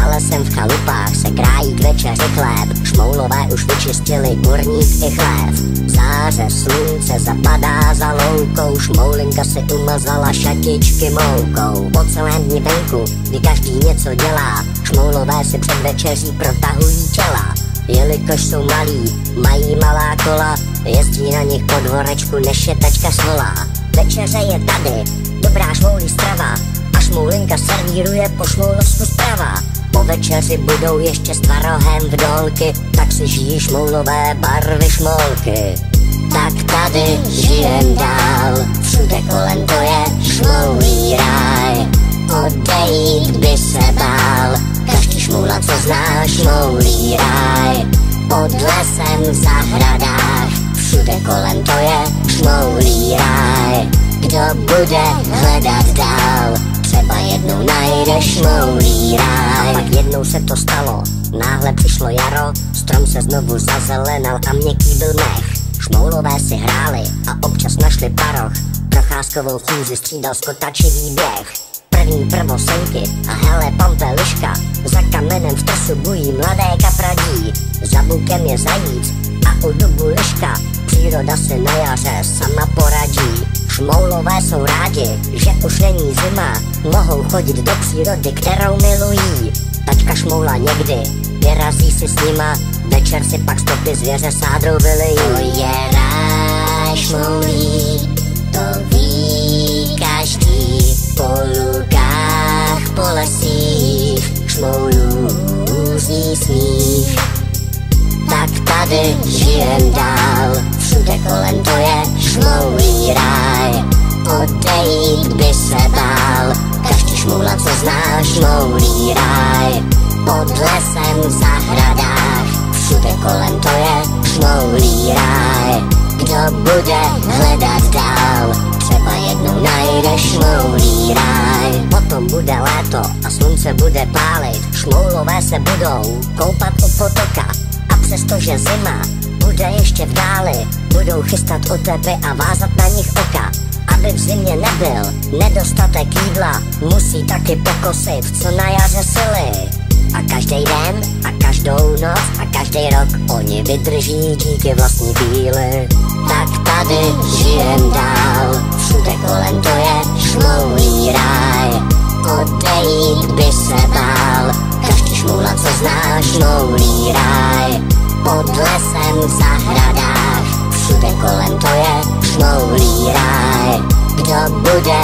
lesem v chalupách se krájí k večeři chléb. Šmoulové už vyčistili kurník i chlév. Záře slunce zapadá za loukou, šmoulinka si umazala šatičky moukou. Po celém dni venku, kdy každý něco dělá, šmoulové si před večeří protahují těla. Jelikož jsou malí, mají malá kola, jezdí na nich po dvorečku, než je tačka svolá. Večeře je tady, dobrá šmoulí strava, a šmoulinka servíruje po šmoulovsku zprava. Po večeři budou ještě s tvarohem vdolky, tak si žijí šmoulové barvy šmolky. Tak tady žijem dál, všude kolem to je šmoulí ráj. Odejít by se bál, každý šmoula, co zná šmoulí ráj. Pod lesem v zahradách, všude kolem to je šmoulí ráj. Kdo bude hledat dál, třeba jednou najde šmoulí ráj. A pak jednou se to stalo, náhle přišlo jaro, strom se znovu zazelenal a měkký byl mech. Šmoulové si hráli a občas našli paroch, procházkovou chůzi střídal skotačivý běh. První prvosenky a hele pampeliška, za kamenem v trsu bují mladé kapradí. Za bukem je zajíc a u dubu liška, příroda si na jaře sama poradí. Šmoulové jsou rádi, že už není zima, mohou chodit do přírody, kterou milují. Tačka šmoula někdy vyrazí si s nima, večer si pak stopy zvěře sádrou vylijí. To je ráj šmoulí, to ví každý, po lukách, po lesích, šmoulů zní smích. Tak tady žijem dál, všude kolem to je šmoulí ráj. Odejít by se bál, každý šmoula, co zná šmoulí ráj. Pod lesem v zahradách, všude kolem to je šmoulí ráj. Kdo bude hledat dál, třeba jednou najde šmoulí ráj. Potom bude léto a slunce bude pálit, šmoulové se budou koupat u potoka. A přestože zima bude ještě v dáli, budou chystat otepy a vázat na nich oka. Aby v zimě nebyl nedostatek jídla, musí taky pokosit, co na jaře sily. A každý den a každou noc a každý rok oni vydrží díky vlastní píli. Tak tady žijem dál, všude kolem to je šmoulí ráj. Odejít by se bál, každý šmoula, co zná šmoulí ráj. Pod lesem v zahradách, všude kolem to je šmoulí ráj. Kdo bude